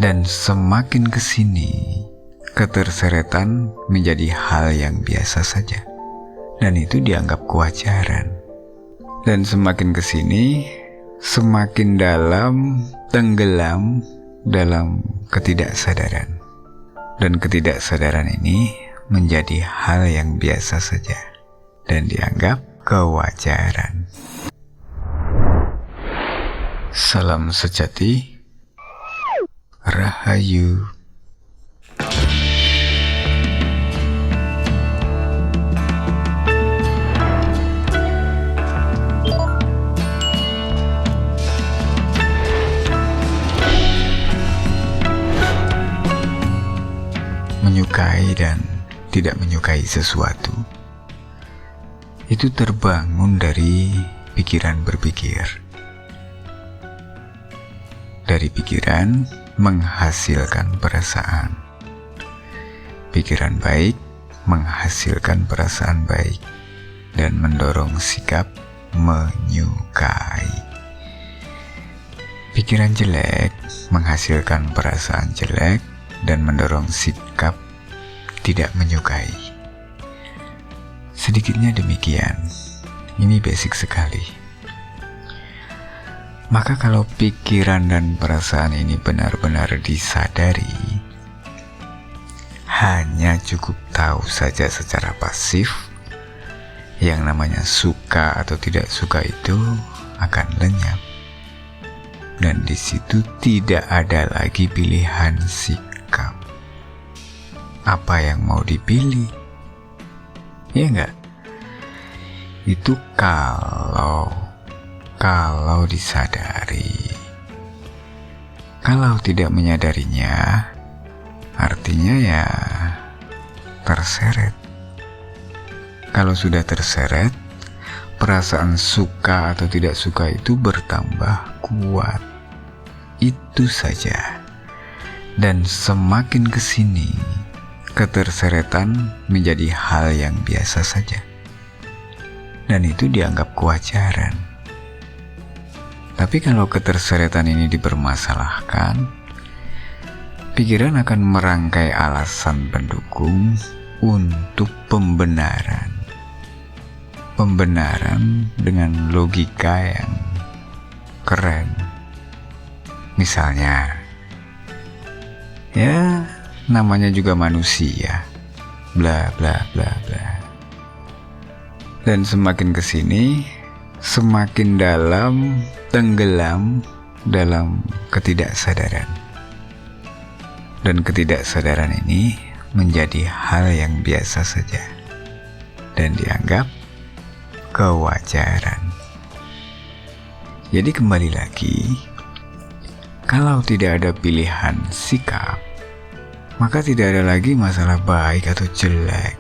Dan semakin kesini, keterseretan menjadi hal yang biasa saja, dan itu dianggap kewajaran. Dan semakin kesini, semakin dalam tenggelam dalam ketidaksadaran. Dan ketidaksadaran ini menjadi hal yang biasa saja, dan dianggap kewajaran. Salam sejati, Rahayu. Menyukai dan tidak menyukai sesuatu itu terbangun dari pikiran berpikir. Dari pikiran menghasilkan perasaan. Pikiran baik menghasilkan perasaan baik dan mendorong sikap menyukai. Pikiran jelek menghasilkan perasaan jelek dan mendorong sikap tidak menyukai. Sedikitnya demikian. Ini basic sekali. Maka kalau pikiran dan perasaan ini benar-benar disadari, hanya cukup tahu saja secara pasif, yang namanya suka atau tidak suka itu akan lenyap. Dan di situ tidak ada lagi pilihan sikap. Apa yang mau dipilih? Ya enggak? Itu kalau disadari. Kalau tidak menyadarinya, artinya ya terseret. Kalau sudah terseret, perasaan suka atau tidak suka itu bertambah kuat. Itu saja. Dan semakin kesini, keterseretan menjadi hal yang biasa saja, dan itu dianggap kewajaran. Tapi kalau keterseretan ini dipermasalahkan, pikiran akan merangkai alasan pendukung untuk pembenaran. Pembenaran dengan logika yang keren. Misalnya, ya namanya juga manusia, bla bla bla bla. Dan semakin kesini, semakin dalam tenggelam dalam ketidaksadaran. Dan ketidaksadaran ini menjadi hal yang biasa saja, dan dianggap kewajaran. Jadi kembali lagi, kalau tidak ada pilihan sikap, maka tidak ada lagi masalah baik atau jelek,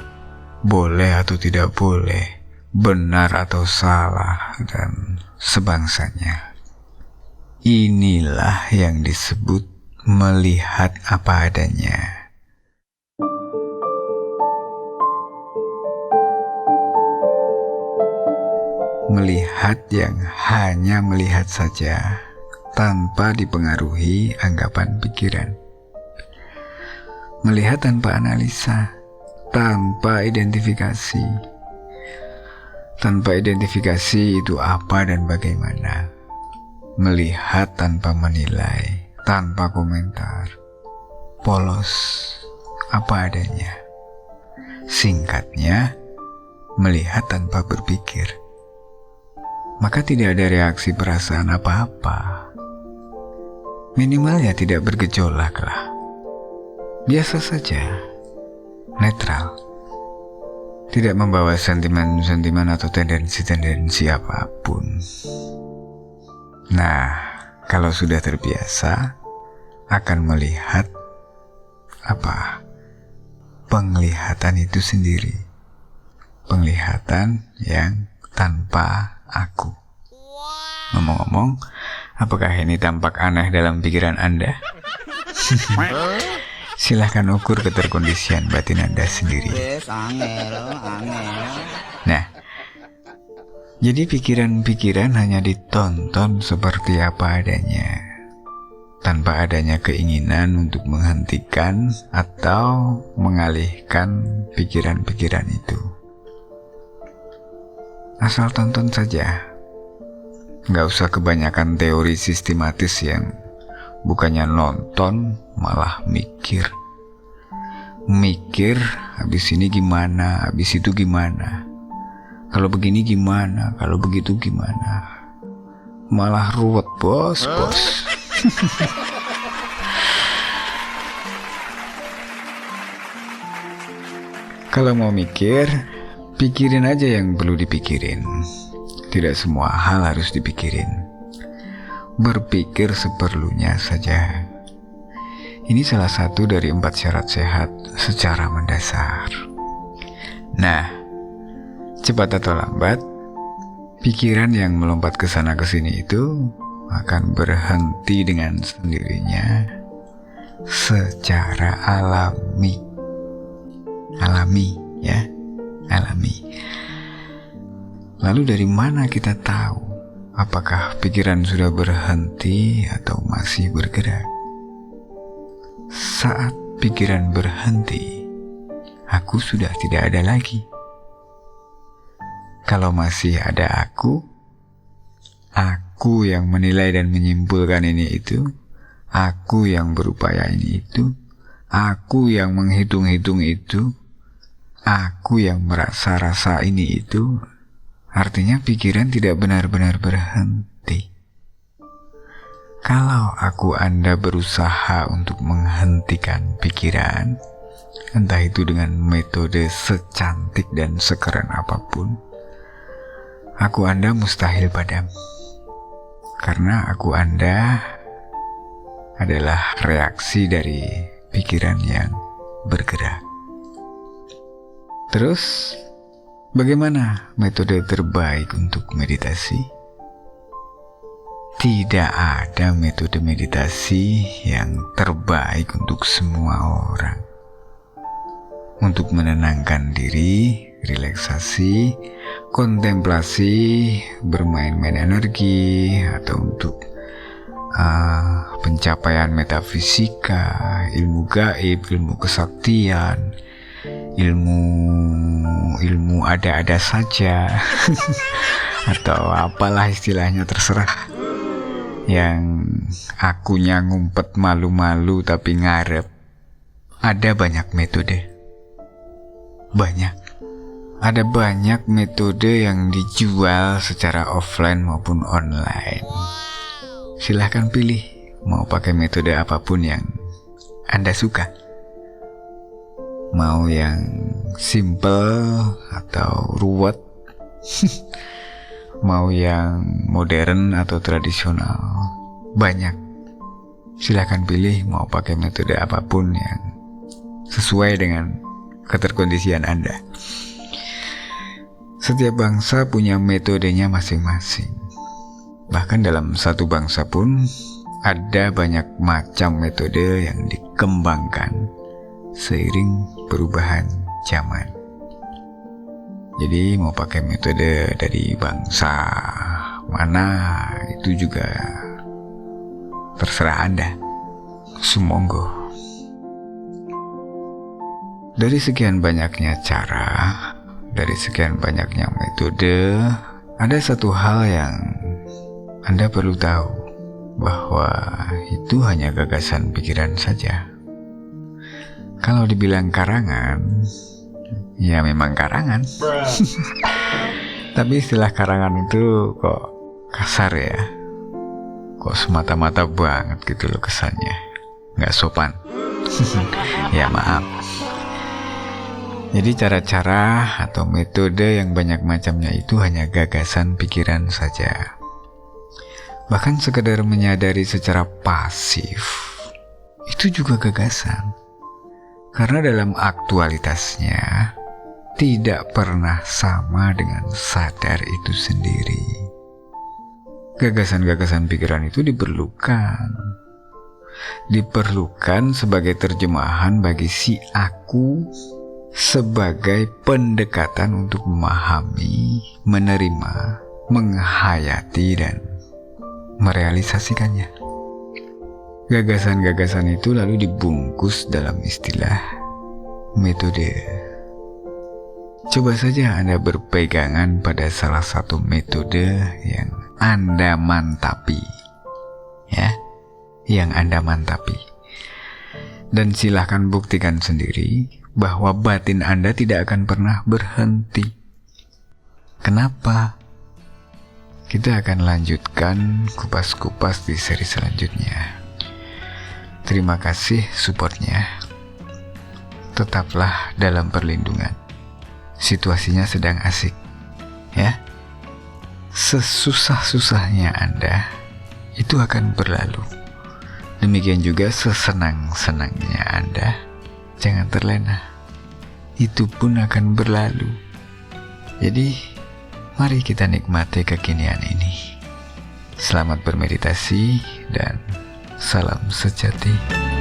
boleh atau tidak boleh, benar atau salah, dan sebangsanya. Inilah yang disebut melihat apa adanya. Melihat yang hanya melihat saja, tanpa dipengaruhi anggapan pikiran. Melihat tanpa analisa, tanpa identifikasi. Tanpa identifikasi itu apa dan bagaimana. Melihat tanpa menilai, tanpa komentar. Polos, apa adanya. Singkatnya, melihat tanpa berpikir. Maka tidak ada reaksi perasaan apa-apa. Minimal ya tidak bergejolak lah. Biasa saja, netral. Tidak membawa sentimen-sentimen atau tendensi-tendensi apapun. Nah, kalau sudah terbiasa, akan melihat apa? Penglihatan itu sendiri. Penglihatan yang tanpa aku. Ngomong-ngomong, apakah ini tampak aneh dalam pikiran Anda? Silahkan ukur keterkondisian batin Anda sendiri. Nah, jadi pikiran-pikiran hanya ditonton seperti apa adanya. tanpa adanya keinginan untuk menghentikan atau mengalihkan pikiran-pikiran itu. Asal tonton saja, nggak usah kebanyakan teori sistematis yang bukannya nonton malah mikir. Mikir, habis ini gimana, habis itu gimana, kalau begini gimana, kalau begitu gimana. Malah ruwet bos. Kalau mau mikir, pikirin aja yang perlu dipikirin. Tidak semua hal harus dipikirin. Berpikir seperlunya saja. Ini salah satu dari 4 syarat sehat secara mendasar. Nah, cepat atau lambat, pikiran yang melompat ke sana ke sini itu akan berhenti dengan sendirinya secara alami. Alami. Lalu dari mana kita tahu apakah pikiran sudah berhenti atau masih bergerak? Saat pikiran berhenti, aku sudah tidak ada lagi. Kalau masih ada aku yang menilai dan menyimpulkan ini itu, aku yang berupaya ini itu, aku yang menghitung-hitung itu, aku yang merasa-rasa ini itu, artinya pikiran tidak benar-benar berhenti. Kalau Anda berusaha untuk menghentikan pikiran, entah itu dengan metode secantik dan sekeren apapun, Anda mustahil padam. Karena Anda adalah reaksi dari pikiran yang bergerak. Terus, bagaimana metode terbaik untuk meditasi? Tidak ada metode meditasi yang terbaik untuk semua orang. Untuk menenangkan diri, relaksasi, kontemplasi, bermain-main energi, atau untuk pencapaian metafisika, ilmu gaib, ilmu kesaktian, ilmu ada-ada saja, atau apalah istilahnya, terserah. Yang akunya ngumpet malu-malu tapi ngarep. Ada banyak metode. Ada banyak metode yang dijual secara offline maupun online. Silahkan pilih mau pakai metode apapun yang Anda suka. Mau yang simple atau ruwet, mau yang modern atau tradisional, banyak. Silahkan pilih mau pakai metode apapun yang sesuai dengan keterkondisian Anda. Setiap bangsa punya metodenya masing-masing. Bahkan dalam satu bangsa pun ada banyak macam metode yang dikembangkan seiring perubahan zaman. Jadi mau pakai metode dari bangsa mana itu juga terserah Anda. Sumonggo. Dari sekian banyaknya cara, dari sekian banyaknya metode, ada satu hal yang Anda perlu tahu, bahwa itu hanya gagasan pikiran saja. Kalau dibilang karangan, ya memang karangan. Tapi istilah karangan itu kok kasar ya, kok semata-mata banget gitu loh kesannya, nggak sopan. Ya maaf. Jadi cara-cara atau metode yang banyak macamnya itu hanya gagasan pikiran saja. Bahkan sekedar menyadari secara pasif itu juga gagasan. Karena dalam aktualitasnya tidak pernah sama dengan sadar itu sendiri. Gagasan-gagasan pikiran itu diperlukan sebagai terjemahan bagi si aku, sebagai pendekatan untuk memahami, menerima, menghayati, dan merealisasikannya. Gagasan-gagasan itu lalu dibungkus dalam istilah metode. Coba saja Anda berpegangan pada salah satu metode yang Anda mantapi, ya, yang Anda mantapi. Dan silahkan buktikan sendiri bahwa batin Anda tidak akan pernah berhenti. Kenapa? Kita akan lanjutkan kupas-kupas di seri selanjutnya. Terima kasih supportnya. Tetaplah dalam perlindungan. Situasinya sedang asik, ya. Sesusah-susahnya Anda itu akan berlalu. Demikian juga sesenang-senangnya Anda, jangan terlena. Itu pun akan berlalu. Jadi, mari kita nikmati kekinian ini. Selamat bermeditasi dan salam sejati.